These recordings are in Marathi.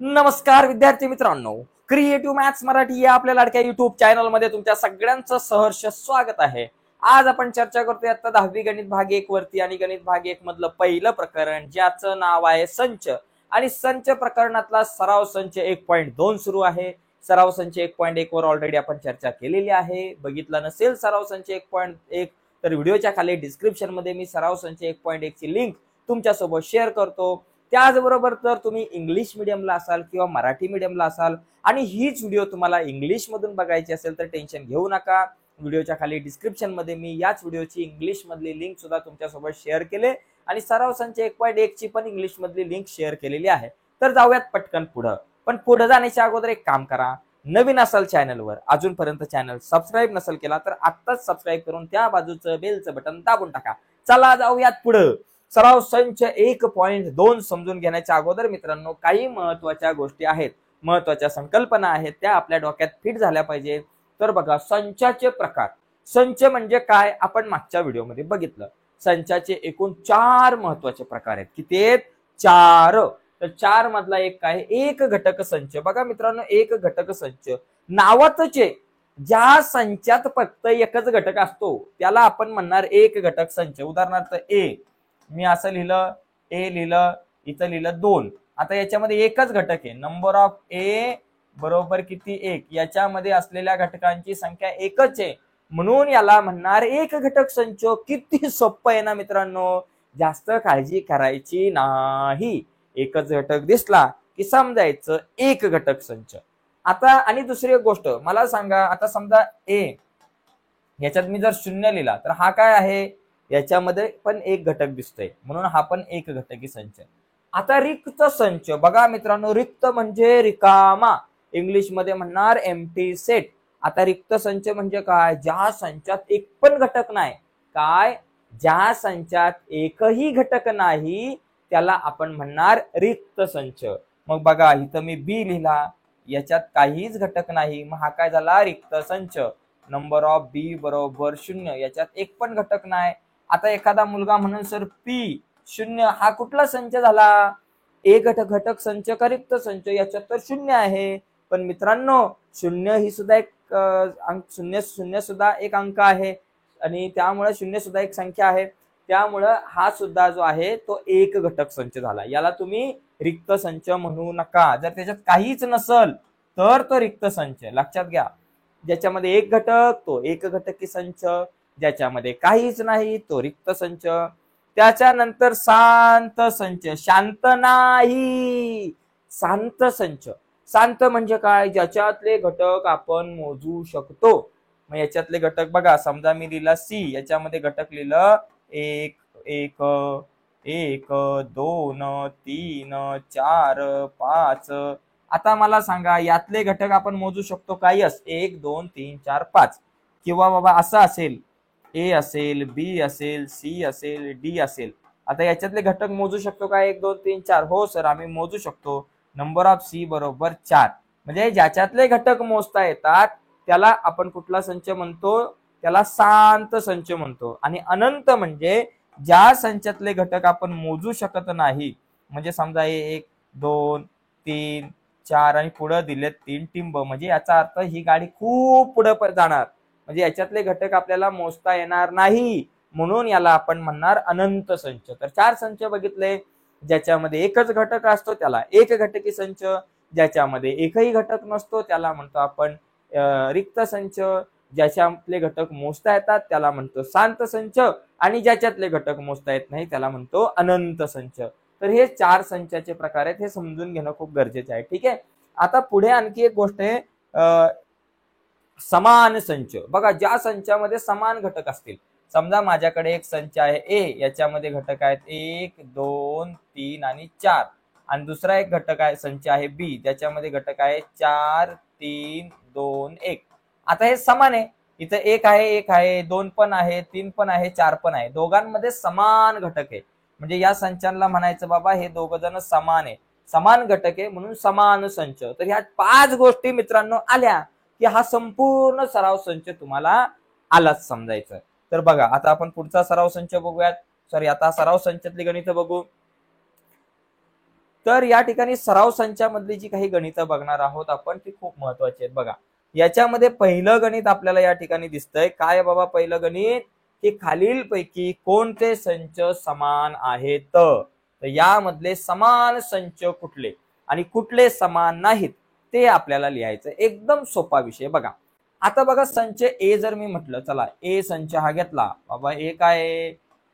नमस्कार विद्यार्थी मित्रांनो, क्रिएटिव्ह मॅथ्स मराठी या आपल्या लाडक्या युट्यूब चॅनल मध्ये तुमच्या सगळ्यांचं सहर्ष स्वागत आहे। आज आपण चर्चा करतोय आता 10वी गणित भाग 1 वरती आणि गणित भाग 1 मधलं पहिलं प्रकरण ज्याचं नाव आहे संच। आणि संच प्रकरणातला सराव संच 1.2 सुरू आहे। सराव संच 1.1 वर ऑलरेडी आपण चर्चा केलेली आहे। बघितला नसेल सराव संच 1.1 तर व्हिडिओच्या खाली डिस्क्रिप्शन मध्ये मी सराव संच 1.1 ची लिंक तुमच्यासोबत शेअर करतो। त्याचबरोबर जर तुम्ही इंग्लिश मीडियमला असाल किंवा मराठी मीडियमला असाल आणि हीच व्हिडिओ तुम्हाला इंग्लिश मधून बघायची असेल तर टेन्शन घेऊ नका। व्हिडिओच्या खाली डिस्क्रिप्शन मध्ये मी याच व्हिडिओची इंग्लिश मधली लिंक सुद्धा तुमच्यासोबत शेअर केले आणि सराव संच 1.1 ची पण इंग्लिश मधली लिंक शेअर केलेली आहे। तर जाऊयात पटकन पुढे। पण पुढे जाण्याच्या अगोदर एक काम करा, नवीन असाल चॅनलवर, अजूनपर्यंत चॅनल सबस्क्राईब नसेल केला तर आत्ताच सबस्क्राईब करून त्या बाजूचं बेलचं बटन दाबून टाका। चला जाऊयात पुढे। सराव संच 1.2 समजून घेण्याच्या अगोदर मित्रांनो काही महत्त्वाच्या गोष्टी आहेत, महत्त्वाच्या संकल्पना आहेत, त्या आपल्या डोक्यात फिट झाल्या पाहिजे। तर बघा, संचाचे प्रकार। संच म्हणजे काय आपण मागच्या व्हिडिओमध्ये बघितलं। संचाचे एकूण 4 महत्त्वाचे प्रकार आहेत। किती आहेत? 4। तर 4 मधला एक काय? एक घटक संच। बघा मित्रांनो, एक घटक संच नावातच आहे। ज्या संचात फक्त एकच घटक असतो त्याला आपण म्हणणार एक घटक संच। उदाहरणार्थ ए, मी असं लिहिलं, ए लिहिलं, इथं लिहिलं 2। आता याच्यामध्ये एकच घटक आहे, नंबर ऑफ ए बरोबर किती? 1। याच्यामध्ये असलेल्या घटकांची संख्या एकच आहे म्हणून याला म्हणणार एक घटक संच। किती सोपं आहे ना मित्रांनो, जास्त काळजी करायची नाही। एकच घटक दिसला की समजायचं एक घटक संच। आता आणि दुसरी एक गोष्ट मला सांगा, आता समजा ए याच्यात मी जर 0 लिहिला तर हा काय आहे? याच्यामध्ये पण एक घटक दिसतोय म्हणून हा पण एक घटकी संच। आता रिक्त संच बघा मित्रांनो, रिक्त म्हणजे रिकामा, इंग्लिश मध्ये म्हणणार एम्प्टी सेट। आता रिक्त संच म्हणजे काय? ज्या संचात एक पण घटक नाही। काय? ज्या संचात एकही घटक नाही त्याला आपण म्हणणार रिक्त संच। मग बघा, इथं मी बी लिहिला, याच्यात काहीच घटक नाही, मग हा काय झाला? रिक्त संच। नंबर ऑफ बी बरोबर 0, याच्यात एक पण घटक नाही। आता एखादा मुलगा म्हणून सर पी 0, हा कुठला संच झाला? एक घटक संच का रिक्त संच? याच्यात तर 0 आहे। पण मित्रांनो, 0 ही सुद्धा एक अंक, 0 सुद्धा एक अंक आहे आणि त्यामुळे 0 सुद्धा एक संख्या आहे। त्यामुळे हा सुद्धा जो आहे तो एक घटक संच झाला। याला तुम्ही रिक्त संच म्हणू नका। जर त्याच्यात काहीच नसल तर तो रिक्त संच, लक्षात घ्या। ज्याच्यामध्ये एक घटक तो एक घटकी संच, ज्याच्यामध्ये काहीच नाही तो रिक्त संच। त्याच्यानंतर शांत संच। शांत नाही, शांत संच। शांत म्हणजे काय? ज्याच्यातले घटक आपण मोजू शकतो। मग याच्यातले घटक बघा, समजा मी लिहिला सी, याच्यामध्ये घटक लिहिलं 1 1 1 2 3 4 5। आता मला सांगा, यातले घटक आपण मोजू शकतो काय? 1 2 3 4 5। किंवा बाबा असं असेल, ए असेल, बी असेल, सी असेल, डी असेल। आता याच्यातले घटक मोजू शकतो का? 1 2 3 4। हो सर, आम्ही मोजू शकतो। नंबर ऑफ सी बरोबर 4। म्हणजे ज्याच्यातले घटक मोजता येतात त्याला आपण कुठला संच म्हणतो? त्याला शांत संच म्हणतो। आणि अनंत म्हणजे ज्या संचातले घटक आपण मोजू शकत नाही, म्हणजे समजा 1 2 3 4 आणि पुढे दिलेत 3 टिंब, म्हणजे याचा अर्थ ही गाडी खूप पुढे जाणार, म्हणजे याच्यातले घटक आपल्याला मोजता येणार नाही म्हणून याला आपण म्हणणार अनंत संच। तर 4 संच बघितले। ज्याच्यामध्ये एकच घटक असतो त्याला एक घटकी संच, ज्याच्यामध्ये एकही घटक नसतो त्याला म्हणतो आपण रिक्त संच, ज्याच्यातले घटक मोजता येतात त्याला म्हणतो शांत संच, आणि ज्याच्यातले घटक मोजता येत नाही त्याला म्हणतो अनंत संच। तर हे 4 संचाचे प्रकार आहेत, हे समजून घेणं खूप गरजेचं आहे। ठीक आहे। आता पुढे आणखी एक गोष्ट आहे, समान संच। बघा, ज्या संचामध्ये समान घटक असतील, समजा माझ्याकडे एक संच आहे ए, याच्यामध्ये घटक आहेत 1 2 3 आणि 4, आणि दुसरा एक घटक आहे संच आहे बी, ज्याच्यामध्ये घटक आहे 4 3 2 1। आता हे समान आहे, इथं 1 आहे, 2 पण आहे, 3 पण आहे, 4 पण आहे, दोघांमध्ये समान घटक आहे। म्हणजे या संचांना म्हणायचं बाबा हे दोघ जण समान आहे, समान घटक आहे म्हणून समान संच। तर ह्या 5 गोष्टी मित्रांनो आल्या की हा संपूर्ण सराव संच तुम्हाला आलाच समजायचं। तर बघा, आता आपण पुढचा सराव संच बघूयात। सॉरी, आता सराव संचातली गणित बघू। तर या ठिकाणी सराव संचामधली जी काही गणितं बघणार आहोत आपण ती खूप महत्वाची आहेत बघा। याच्यामध्ये पहिलं गणित आपल्याला या ठिकाणी दिसतंय काय बाबा पहिलं गणित की खालीलपैकी कोणते संच समान आहेत, तर यामधले समान संच कुठले आणि कुठले समान नाहीत ते आपल्याला लिहायचं। एकदम सोपा विषय बघा। आता बघा संच ए जर मी म्हटलं चला ए संच हा घेतला बाबा, ए काय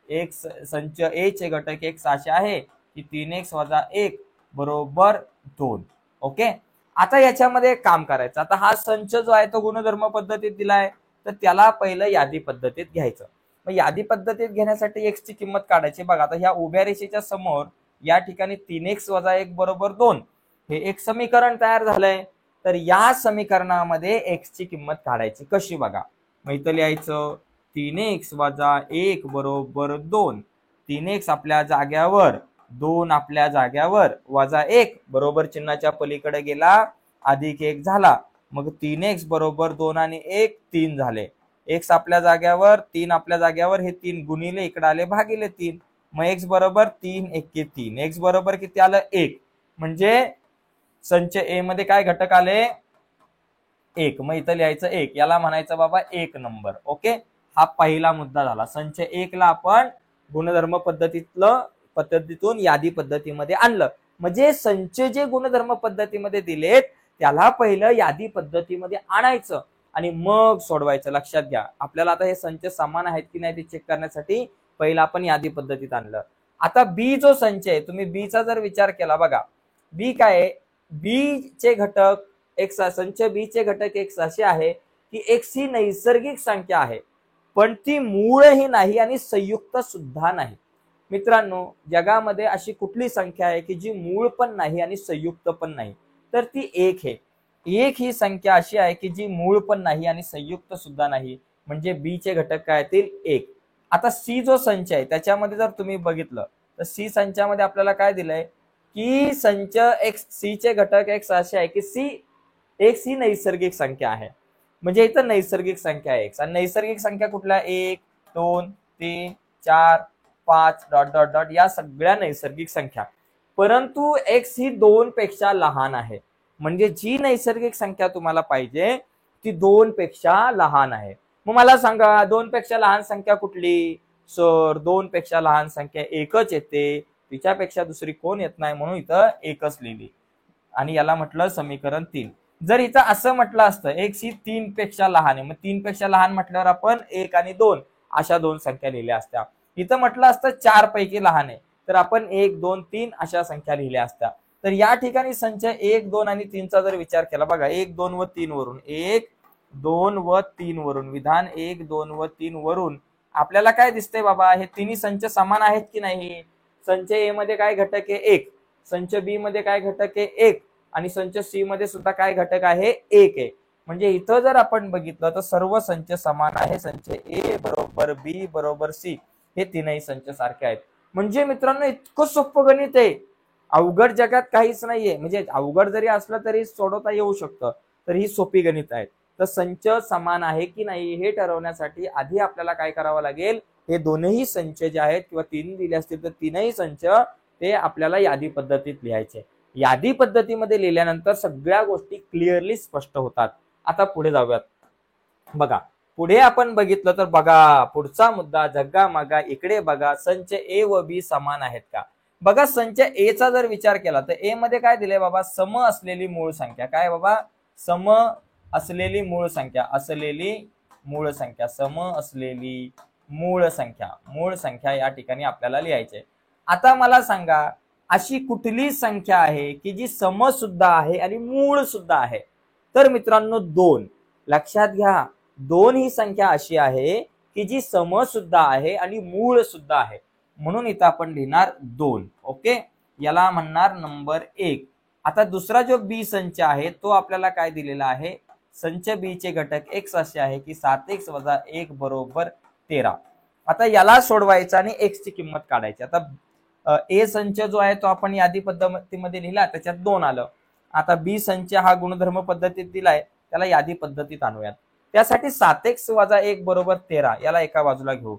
एक संच ए चे घटक एक असे आहे की 3x - 1 बरोबर 2। ओके, आता याच्यामध्ये काम करायचं। आता हा संच जो आहे तो गुणधर्म पद्धतीत दिलाय तर त्याला पहिलं यादी पद्धतीत घ्यायचं। मग यादी पद्धतीत घेण्यासाठी x ची किंमत काढायची बघा। आता ह्या उभ्या रेषेच्या समोर या ठिकाणी 3x - 1 बरोबर 2 हे एक समीकरण तयार झालंय। तर या समीकरणामध्ये x ची किंमत काढायची कशी बघा। मग इथं लिहायचं 3x - 1 बरोबर 2, 3x आपल्या जाग्यावर 2 आपल्या जाग्यावर -1 बरोबर चिन्हाच्या पलीकडे गेला +1 झाला। मग 3x बरोबर 2 आणि 1 3 झाले। x आपल्या जाग्यावर 3 आपल्या जाग्यावर हे 3 गुणिले इकडे आले भागिले 3। मग x बरोबर 3 × 3 x बरोबर किती आलं 1, म्हणजे संच ए मध्ये काय घटक आले 1। मग इथं लिहायचं 1, याला म्हणायचं बाबा 1 नंबर। ओके, हा पहिला मुद्दा झाला। संच 1 ला आपण गुणधर्म पद्धतीतून यादी पद्धतीमध्ये आणलं। म्हणजे संच जे गुणधर्म पद्धतीमध्ये दिलेत त्याला पहिलं यादी पद्धतीमध्ये आणायचं आणि मग सोडवायचं। लक्षात घ्या, आपल्याला आता हे संच समान आहेत की नाही ते चेक करण्यासाठी पहिला आपण यादी पद्धतीत आणलं। आता बी जो संच आहे, तुम्ही बी चा जर विचार केला बघा, बी काय आहे, बी चे घटक एक्स, संच बी चे घटक एक्स असे आहे की एक्स ही नैसर्गिक संख्या आहे पण ती मूळही नाही आणि संयुक्त सुद्धा नाही। मित्रांनो, जगामध्ये अशी कुठली संख्या आहे की जी मूळ पण नाही आणि संयुक्त पण नाही, तर ती एक आहे। एक ही संख्या अशी आहे की जी मूळ पण नाही आणि संयुक्त सुद्धा नाही, म्हणजे बी चे घटक काय येतील 1। आता सी जो संच आहे त्याच्यामध्ये जर तुम्ही बघितलं तर सी संचामध्ये आपल्याला काय दिलंय की संच एक्स, सी चे घटक एक्स असे आहे की सी एक्स ही नैसर्गिक संख्या आहे, म्हणजे इथं नैसर्गिक संख्या आहे एक्स। आणि नैसर्गिक संख्या कुठल्या 1 2 3 4 5 डॉट डॉट डॉट या सगळ्या नैसर्गिक संख्या, परंतु एक्स ही 2 पेक्षा लहान आहे। म्हणजे जी नैसर्गिक संख्या तुम्हाला पाहिजे ती 2 पेक्षा लहान आहे। मग मला सांगा 2 पेक्षा लहान संख्या कुठली, सर 2 पेक्षा लहान संख्या एकच येते, तिच्यापेक्षा दुसरी कोण येत नाही, म्हणून इथं एकच लिहिली आणि याला म्हटलं समीकरण 3। जर इथं असं म्हटलं असतं एक्स ही 3 पेक्षा लहान आहे, मग 3 पेक्षा लहान म्हटल्यावर आपण 1 आणि 2 अशा 2 संख्या लिहिल्या असत्या। इथं म्हटलं असतं 4 पैकी लहान आहे तर आपण 1 2 3 अशा संख्या लिहिल्या असत्या। तर या ठिकाणी संच 1 2 आणि 3 चा जर विचार केला बघा, 1 2 व 3 वरून, 1 2 व 3 वरून, विधान 1 2 व 3 वरून आपल्याला काय दिसतंय बाबा, हे तिन्ही संच समान आहेत की नाही। संच ए मध्ये काय घटक आहे 1, संच बी मध्ये काय घटक आहे 1 आणि संच सी मध्ये सुद्धा काय घटक आहे 1 आहे। म्हणजे इथं जर आपण बघितलं तर सर्व संच समान आहे। संच ए बरोबर बी बरोबर सी हे तीनही संच सारखे आहेत। म्हणजे मित्रांनो इतकं सोपं गणित आहे, अवघड जगात काहीच नाहीये। म्हणजे अवघड जरी असलं तरी सोडवता येऊ शकतं, तर ही सोपी गणित आहेत। तर संच समान आहे की नाही हे ठरवण्यासाठी आधी आपल्याला काय करावं लागेल, हे दोनही संच जे आहेत किंवा तीन दिले असतील तर तीनही संच ते आपल्याला यादी पद्धतीत लिहायचे। यादी पद्धतीमध्ये लिहिल्यानंतर सगळ्या गोष्टी क्लिअरली स्पष्ट होतात। आता पुढे जाऊयात बघा, पुढे आपण बघितलं तर बघा पुढचा मुद्दा, जग्गा मागा इकडे बघा, संच ए व बी समान आहेत का। बघा संच ए चा जर विचार केला तर ए मध्ये काय दिले बाबा, सम असलेली मूळ संख्या, काय बाबा सम असलेली मूळ संख्या, असलेली मूळ संख्या, सम असलेली मूळ संख्या, मूळ संख्या या ठिकाणी आपल्याला लिहायचे। आता मला सांगा अशी कुठली संख्या आहे की जी सम सुद्धा आहे आणि मूळ सुद्धा आहे, तर मित्रांनो 2 लक्षात घ्या, 2 ही संख्या अशी आहे की जी सम सुद्धा आहे आणि मूळ सुद्धा आहे, म्हणून इथं आपण लिहिणार 2। ओके, याला म्हणणार नंबर 1। आता दुसरा जो बी संच आहे तो आपल्याला काय दिलेला आहे, संच बी चे घटक x असे आहे की 7x - 1 बरोबर 13। आता याला सोडवायचं आणि x ची किंमत काढायची। आता ए संच जो आहे तो आपण यादी पद्धतीमध्ये लिहिला, त्याच्यात 2 आलं। आता बी संच हा गुणधर्म पद्धतीत दिलाय, त्याला यादी पद्धतीत आणूयात। त्यासाठी 7x - 1 बरोबर 13 याला एका बाजूला घेऊ,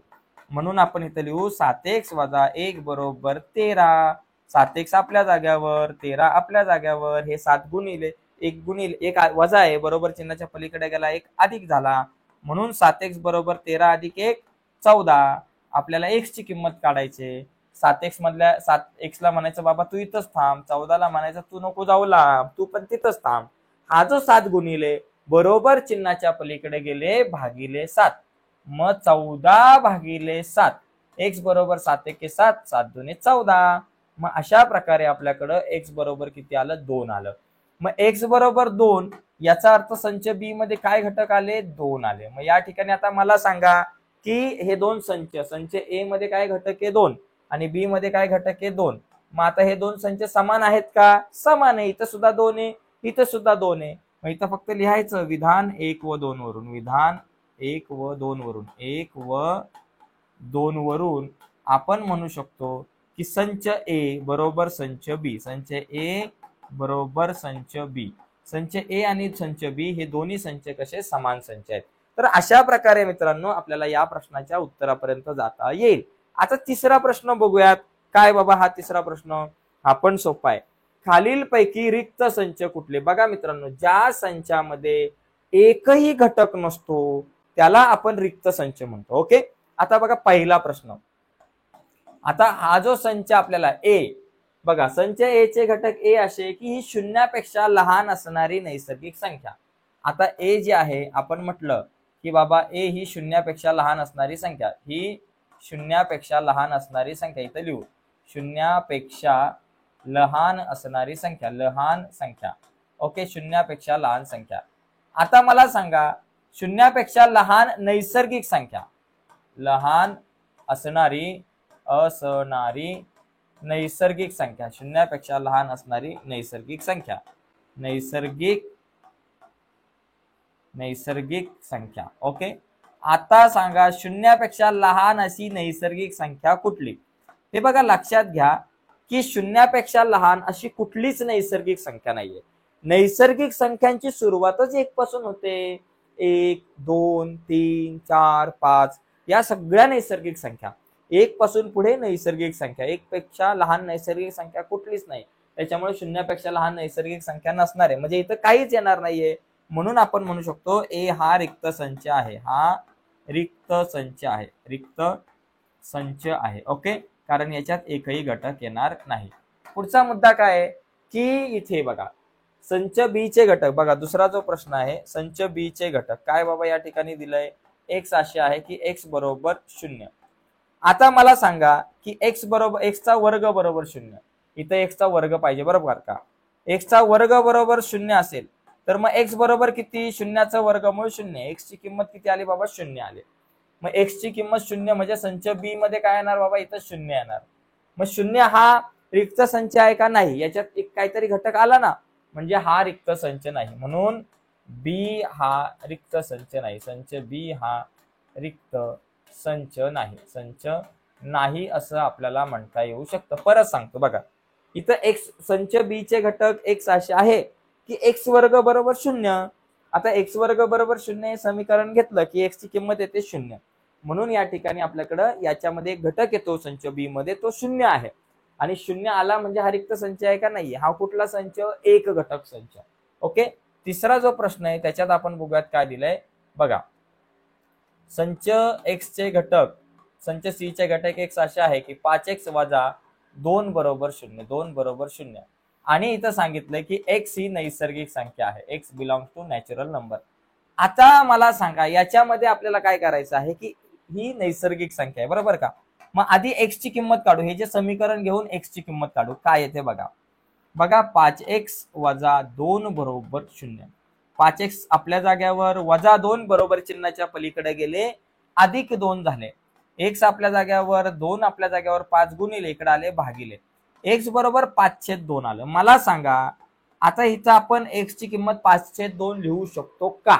म्हणून आपण इथे लिहू 7x - 1 बरोबर 13। 7x आपल्या जाग्यावर, 13 आपल्या जाग्यावर, हे 7 गुणिले 1 गुणिले 1 वजा आहे, बरोबर चिन्हाच्या पलीकडे गेला, 1 अधिक झाला, म्हणून 7x बरोबर 13 अधिक 1 14. आपल्याला x ची किंमत काढायची. 7x मधल्या 7x ला म्हणायचं बाबा तू इथंच थांब, 14 ला म्हणायचं तू नको जाऊ लांब, तू पण तिथंच थांब. हा जो 7 गुणिले बरोबर चिन्हाच्या पलीकडे गेले भागिले 7, मग 14 भागिले 7. x बरोबर 7 1 7, 7 2 14. मग अशा प्रकारे आपल्याकडं x बरोबर किती आलं, 2 आलं. मग x बरोबर 2 याचा अर्थ संच बी मध्ये काय घटक आले, 2 आले. मग या ठिकाणी आता मला सांगा की हे दोन संच ए मध्ये काय घटक आहे, 2, आणि बी मध्ये काय घटक आहे, 2. मग आता हे दोन संच समान आहेत का, समान आहे. इथं सुद्धा 2 आहे, इथं सुद्धा 2 आहे. मग इथं फक्त लिहायचं विधान 1 व 2 वरून, विधान 1 व 2 वरून, 1 व 2 वरून आपण म्हणू शकतो की संच ए बरोबर संच बी, संच ए बरोबर संच बी. संच ए आणि संच बी हे दोन्ही संच कसे, समान संच आहेत. तर अशा प्रकारे मित्रांनो आपल्याला या प्रश्नाच्या उत्तरापर्यंत जाता येईल. आता तिसरा प्रश्न बघूयात. काय बाबा हा तिसरा प्रश्न, हा पण सोपा आहे. खालीलपैकी रिक्त संच कुठले. बघा मित्रांनो, ज्या संचामध्ये एकही घटक नसतो त्याला आपण रिक्त संच म्हणतो. ओके, आता बघा पहिला प्रश्न. आता हा जो संच आपल्याला ए, बघा संच ए चे घटक ए असे की ही शून्यापेक्षा लहान असणारी नैसर्गिक संख्या. आता ए जे आहे आपण म्हटलं की बाबा ए ही शून्यापेक्षा लहान असणारी संख्या, ही शून्यापेक्षा लहान असणारी संख्या, इथं लिहू शून्यापेक्षा लहान असणारी संख्या, लहान संख्या. ओके, शून्यापेक्षा लहान संख्या. आता मला सांगा शून्यापेक्षा लहान नैसर्गिक संख्या, लहान असणारी नैसर्गिक संख्या, शून्यापेक्षा लहान असणारी नैसर्गिक संख्या, नैसर्गिक संख्या. ओके, आता सांगा शून्यापेक्षा लहान अशी नैसर्गिक संख्या कुठली. हे बघा लक्षात घ्या की शून्यापेक्षा लहान अशी कुठलीच नैसर्गिक संख्या नाहीये. नैसर्गिक संख्यांची सुरुवातच 1 पासून होते. 1 2 3 4 5 या सगळ्या नैसर्गिक संख्या. 1 पासून पुढे नैसर्गिक संख्या, 1 पेक्षा लहान नैसर्गिक संख्या कुठलीच नाही. त्याच्यामुळे शून्यापेक्षा लहान नैसर्गिक संख्या नसणार आहे, म्हणजे इथं काहीच येणार नाहीये. म्हणून आपण म्हणू शकतो ए हा रिक्त संच आहे, हा रिक्त संच आहे, रिक्त संच आहे. ओके, कारण याच्यात एकही घटक येणार नाही. पुढचा मुद्दा काय आहे की इथे बघा संच बी चे घटक. बघा दुसरा जो प्रश्न आहे, संच बी चे घटक काय बाबा या ठिकाणी दिलंय, एक्स असे आहे की एक्स बरोबर 0. आता मला सांगा की एक्स बरोबर एक्स चा वर्ग बरोबर 0. इथं एक्स चा वर्ग पाहिजे बरोबर का. एक्स चा वर्ग बरोबर 0 असेल तर मग एक्स बरोबर किती, शून्याचं वर्गमूळ 0. एक्स ची किंमत किती आली बाबा, 0 आले. मग एक्स ची किंमत 0 म्हणजे संच बी मध्ये काय येणार बाबा, इथं 0 येणार. मग 0 हा रिक्त संच आहे का, नाही. याच्यात एक काहीतरी घटक आला ना, म्हणजे हा रिक्त संच नाही. म्हणून बी हा रिक्त संच नाही, संच बी हा रिक्त संच नाही, संच नाही असं आपल्याला म्हणता येऊ शकतं. परत सांगतो बघा, इथं एक्स संच बी चे घटक एक्स असे आहे की एक्स वर्ग बरोबर 0. आता एक्स वर्ग बरोबर 0 हे समीकरण घेतलं की एक्स ची किंमत येते 0. म्हणून या ठिकाणी आपल्याकडं याच्यामध्ये एक घटक येतो संच बी मध्ये, तो 0 आहे. आणि 0 आला म्हणजे हा रिक्त संच आहे का, नाही. हा कुठला संच, एक घटक संच. ओके, तिसरा जो प्रश्न आहे त्याच्यात आपण बघूयात काय दिलंय. बघा संच एक्स चे घटक, संच सी चे घटक एक्स असे आहे की 5x वजा 2 बरोबर 0, 2 बरोबर 0. आणि इथं सांगितलंय की एक्स ही नैसर्गिक संख्या आहे, X belongs to natural number. आता मला सांगा याच्यामध्ये आपल्याला काय करायचं आहे की ही नैसर्गिक संख्या आहे बरोबर का. मग आधी एक्स ची किंमत काढू, हे जे समीकरण घेऊन एक्स ची किंमत काढू. काय येते बघा, बघा 5x वजा 2 बरोबर 0. 5x आपल्या जाग्यावर, वजा 2 बरोबर चिन्हाच्या पलीकडे गेले, अधिक 2 झाले. एक्स आपल्या जाग्यावर, 2 आपल्या जाग्यावर, 5 गुणिले इकडे आले भागिले. एक्स बरोबर 5/2 आलं. मला सांगा आता इथं आपण एक्स ची किंमत 5/2 लिहू शकतो का.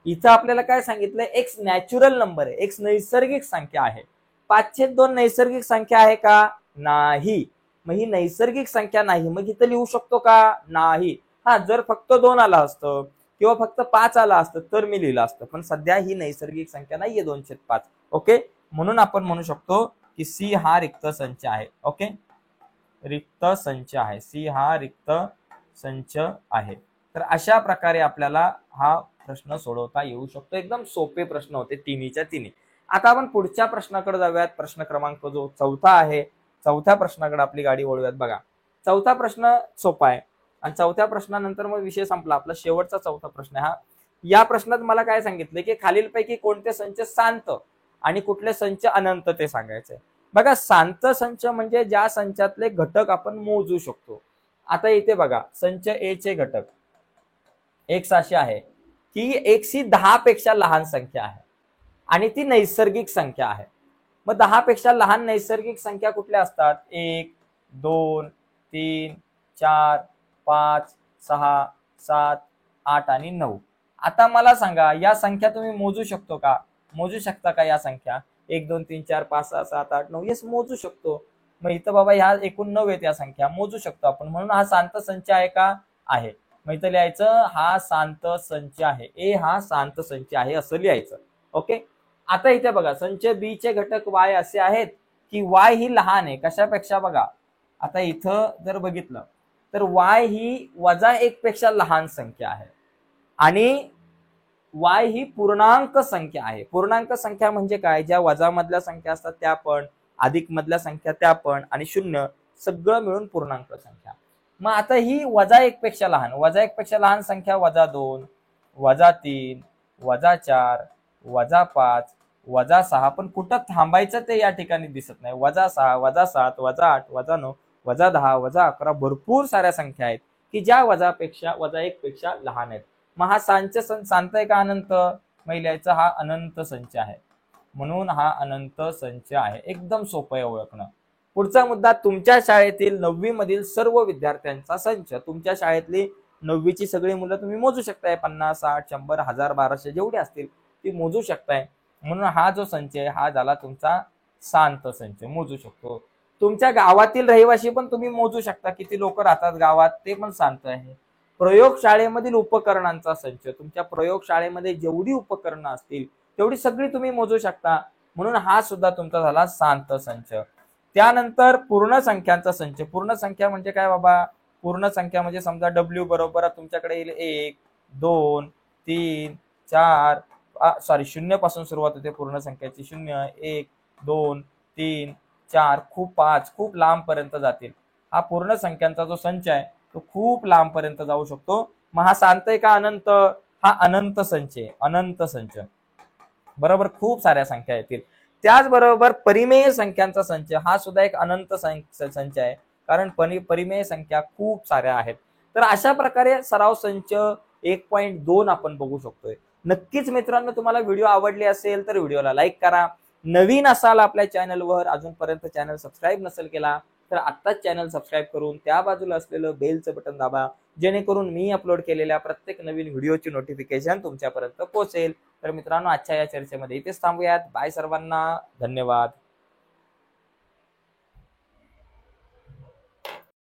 इथं आपल्याला काय सांगितलंय, एक्स नॅचरल नंबर आहे, एक्स नैसर्गिक संख्या आहे. 5/2 नैसर्गिक संख्या आहे का, नाही. मग ही नैसर्गिक संख्या नाही, मग इथं लिहू शकतो का, नाही. हा, जर फक्त 2 आला असतं किंवा फक्त 5 आला असतं तर मी लिहिलं असतं, पण सध्या ही नैसर्गिक संख्या नाहीये 2/5. ओके, म्हणून आपण म्हणू शकतो की सी हा रिक्त संच आहे. ओके, रिक्त संच आहे, सी हा रिक्त संच आहे. तर अशा प्रकारे आपल्याला हा प्रश्न सोडवता येऊ शकतो. एकदम सोपे प्रश्न होते तिन्हीच्या तिन्ही. आता आपण पुढच्या प्रश्नाकडे जाऊयात. प्रश्न क्रमांक जो चौथा आहे, चौथ्या प्रश्नाकडे आपली गाडी वळूयात. बघा, चौथा प्रश्न सोपा आहे आणि चौथ्या प्रश्नानंतर मग विषय संपला. आपला शेवटचा चौथा प्रश्न हा. या प्रश्नात मला काय सांगितलं की खालीलपैकी कोणते संच शांत आणि कुठले संच अनंत ते सांगायचंय. बघा, शांत संच म्हणजे ज्या संचातले घटक आपण मोजू शकतो. आता इथे बघा, संच ए चे घटक एक अशी आहे की एक्स ही 10 पेक्षा लहान संख्या आहे आणि ती नैसर्गिक संख्या आहे. मग 10 पेक्षा लहान नैसर्गिक संख्या कुठल्या असतात? 1, 2, 3, 4, 5, 6, 7, 8 आणि 9. आता मला सांगा, या संख्या तुम्ही मोजू शकतो का? मोजू शकता का या संख्या? 1, 2, 3, 4, 5, 6, 7, 8, 9. येस, मोजू शकतो. मग इथं बाबा ह्या एकूण 9 आहेत, या संख्या मोजू शकतो आपण. म्हणून हा शांत संच आहे का? आहे. मग इथं लिहायचं हा शांत संच आहे. ए हा शांत संच आहे असं लिहायचं. ओके. आता इथे बघा, संच बी चे घटक वाय असे आहेत की वाय ही लहान आहे कशापेक्षा? बघा, आता इथं जर बघितलं तर वाय ही -1 पेक्षा लहान संख्या आहे आणि वाय ही पूर्णांक संख्या आहे. पूर्णांक संख्या म्हणजे काय? ज्या वजा मधल्या संख्या असतात त्या पण, अधिक मधल्या संख्या त्या पण आणि शून्य सगळं मिळून पूर्णांक संख्या. मग आता ही -1 पेक्षा लहान, -1 पेक्षा लहान संख्या -2, -3, -4, -5, -6. पण कुठं थांबायचं ते या ठिकाणी दिसत नाही. -6, -7, -8, -9, -10, -11 भरपूर साऱ्या संख्या आहेत की ज्या -1 पेक्षा लहान आहेत. मग हा शांत आहे का अनंत? मग लिहायचं हा अनंत संच आहे. म्हणून हा अनंत संच आहे. एकदम सोपं आहे ओळखणं. पुढचा मुद्दा, तुमच्या शाळेतील 9वी मधील सर्व विद्यार्थ्यांचा संच. तुमच्या शाळेतली 9वीची सगळी मुलं तुम्ही मोजू शकताय. 50, 60, 100, 1000, 1200 जेवढी असतील ती मोजू शकताय. म्हणून हा जो संच आहे हा झाला तुमचा शांत संच, मोजू शकतो. तुमच्या गावातील रहिवासी पण तुम्ही मोजू शकता, किती लोक राहतात गावात, ते पण शांत आहे. प्रयोगशाळेमधील उपकरणांचा संच, तुमच्या प्रयोगशाळेमध्ये जेवढी उपकरणं असतील तेवढी सगळी तुम्ही मोजू शकता. म्हणून हा सुद्धा तुमचा झाला शांत संच. त्यानंतर पूर्ण संख्यांचा संच. पूर्ण संख्या म्हणजे काय बाबा? पूर्ण संख्या म्हणजे समजा डब्ल्यू बरोबर तुमच्याकडे येईल 1, 2, 3, 4, शून्य पासून सुरुवात होते पूर्ण संख्याची. 0, 1, 2, 3, 4, खूप 5, खूप लांब पर्यंत जातील. हा पूर्ण संख्यांचा जो संच आहे तो खूप लांब पर्यंत जाऊ शकतो. मग हा शांत आहे का अनंत? हा अनंत संच आहे, अनंत संच. बरोबर, खूप साऱ्या संख्या येतील. त्याचबरोबर परिमेय संख्यांचा संच हा सुद्धा एक अनंत संच आहे, कारण परिमेय संख्या खूप साऱ्या आहेत. तर अशा प्रकारे सराव संच 1.2 आपण बघू शकतोय. नक्कीच मित्रांनो, तुम्हाला व्हिडिओ आवडले असेल तर व्हिडिओला लाईक करा. नवीन असाल आपल्या चॅनलवर, अजूनपर्यंत चॅनल सबस्क्राईब नसेल केला तर आत्ताच चॅनल सबस्क्राईब करून त्या बाजूला असलेलं बेलचं बटन दाबा, जेणेकरून मी अपलोड केलेल्या प्रत्येक नवीन व्हिडिओची नोटिफिकेशन तुमच्यापर्यंत पोहोचेल. तर मित्रांनो, आजच्या या चर्चेमध्ये इथेच थांबूयात. बाय सर्वांना, धन्यवाद.